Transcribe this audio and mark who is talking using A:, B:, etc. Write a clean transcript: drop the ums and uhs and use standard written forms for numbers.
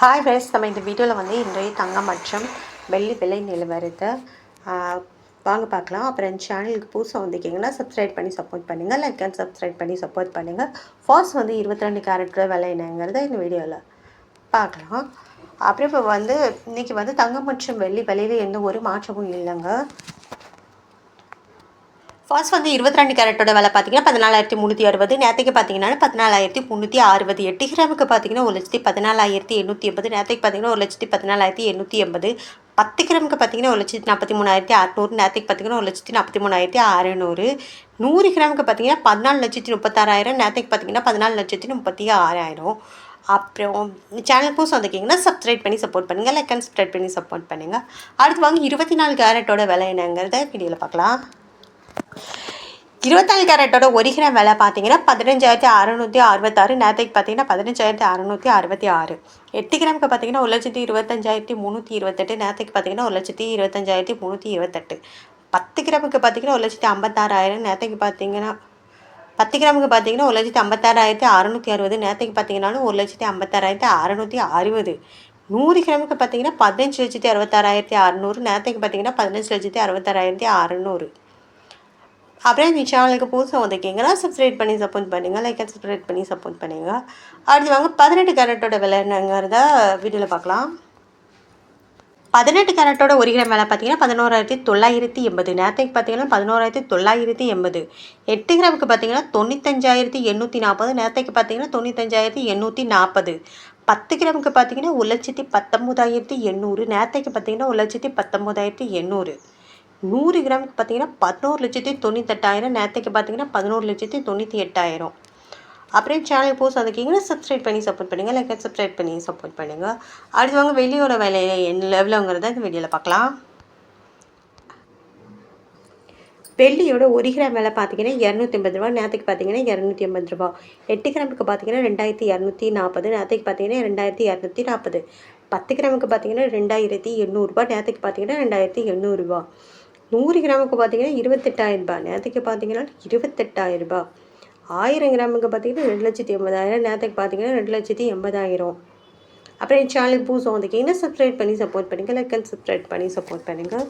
A: Hi friends, நம்ம இந்த வீடியோவில் வந்து இன்றைய தங்கம் மற்றும் வெள்ளி விலை நிலவரத்தை வாங்க பார்க்கலாம். அப்புறம் என் சேனலுக்கு புதுசாக வந்திருக்கீங்கன்னா சப்ஸ்கிரைப் பண்ணி சப்போர்ட் பண்ணுங்கள், லைக் அண்ட் சப்ஸ்கிரைப் பண்ணி சப்போர்ட் பண்ணுங்கள். ஃபர்ஸ்ட் வந்து 22 கேரட்டோட விலை என்னங்கிறத இந்த வீடியோவில் பார்க்கலாம். அப்புறம் இப்போ வந்து இன்றைக்கி வந்து தங்கம் மற்றும் வெள்ளி விலையில் எந்த ஒரு மாற்றமும் இல்லைங்க. ஃபர்ஸ்ட் வந்து 22 கேரட்டோட விலை பார்த்தீங்கன்னா 14,360. நேற்றுக்கு பார்த்தீங்கன்னா 14,360. 8 கிராமுக்கு பார்த்தீங்கன்னா 1,14,880. நேற்றுக்கு பார்த்தீங்கன்னா 1,14,880. 10 கிராமுக்கு பார்த்தீங்கன்னா 1,43,600. நேற்றுக்கு பார்த்தீங்கன்னா 1,43,600. 100 கிராமுக்கு பார்த்தீங்கன்னா 14,36,000. நேற்றுக்கு பார்த்தீங்கன்னா 14,36,000. அப்புறம் சேனல் புதுசாக வந்திருக்கீங்கன்னா சப்ஸ்கிரைப் பண்ணி சப்போர்ட் பண்ணுங்கள், லைக் அண்ட் சப்ஸ்கிரைப் பண்ணி சப்போர்ட் பண்ணுங்கள். அடுத்து வாங்க 24 கேரட்டோட விலை என்னங்கிறத வீடியோவில் பார்க்கலாம். 24 கேரட்டோட 1 கிராம் விலை பார்த்தீங்கன்னா 15,666. நேற்றுக்கு பார்த்தீங்கன்னா 15,666. 8 கிராமுக்கு பார்த்தீங்கன்னா 1,25,328. நேற்றுக்கு பார்த்தீங்கன்னா 1,25,328. 10 கிராமுக்கு பார்த்தீங்கன்னா 1,56,000. நேற்றுக்கு பார்த்தீங்கன்னா 10 கிராமுக்கு பார்த்தீங்கன்னா 1,56,660. நேற்றுக்கு பார்த்தீங்கன்னா 1,56,660. 100 கிராமுக்கு பார்த்தீங்கன்னா 15,66,600. நேற்றுக்கு பார்த்தீங்கன்னா 15,66,600. அப்புறம் இந்த சேனலுக்கு புதுசாக வந்திருக்கீங்கன்னா சப்ஸ்கிரைப் பண்ணி சப்போர்ட் பண்ணுங்கள், லைக் அண்ட் சப்ஸ்கிரைப் பண்ணி சப்போர்ட் பண்ணுங்கள். அடுத்து வாங்க 18 கேரட்டோட விலை என்னங்கிறத வீடியோவில் பார்க்கலாம். 18 கேரட்டோட 1 கிராம் விலை பார்த்தீங்கன்னா 11,980. நேற்றுக்கு பார்த்தீங்கன்னா 11,980. 8 கிராமுக்கு பார்த்தீங்கன்னா 95,840. நேற்றுக்கு பார்த்தீங்கன்னா 95,840. 10 கிராமுக்கு பார்த்தீங்கன்னா 1,19,800. நேற்றுக்கு பார்த்தீங்கன்னா 1,19,800. 100 கிராமுக்கு பார்த்தீங்கன்னா 11,98,000. நேற்றுக்கு பார்த்தீங்கன்னா 11,98,000. அப்புறம் சேனல் புதுசாக வந்திருக்கீங்கன்னா சப்ஸ்கிரைப் பண்ணி சப்போர்ட் பண்ணுங்கள், லைக் அண்ட் சப்ஸ்கிரைப் பண்ணி சப்போர்ட் பண்ணுங்கள். அடுத்து வாங்க வெள்ளியோட விலை என்ன லெவலுங்கிறத இந்த வீடியோவில் பார்க்கலாம். வெள்ளியோட 1 கிராம் விலை பார்த்தீங்கன்னா 280 ரூபா. நேற்றுக்கு பார்த்தீங்கன்னா 280 ரூபா. 8 கிராமுக்கு பார்த்தீங்கன்னா 2,240. நேற்றுக்கு பார்த்தீங்கன்னா 2,240. 10 கிராமுக்கு பார்த்தீங்கன்னா 2,800 ரூபா. நேற்றுக்கு பார்த்தீங்கன்னா 2,800 ரூபா. 100 கிராமுக்கு பார்த்தீங்கன்னா 28,000 ரூபாய். நேற்றுக்கு பார்த்தீங்கன்னா 28,000 ரூபாய். 1000 கிராமுக்கு பார்த்தீங்கன்னா 2,80,000. நேற்றுக்கு பார்த்தீங்கன்னா 2,80,000. அப்புறம் என் சேனலுக்கு புதுசாக வந்திருக்கீங்கன்னா சப்ஸ்கிரைப் பண்ணி சப்போர்ட் பண்ணுங்கள், லைக் அண்ட் சப்ஸ்கிரைப் பண்ணி சப்போர்ட் பண்ணுங்கள்.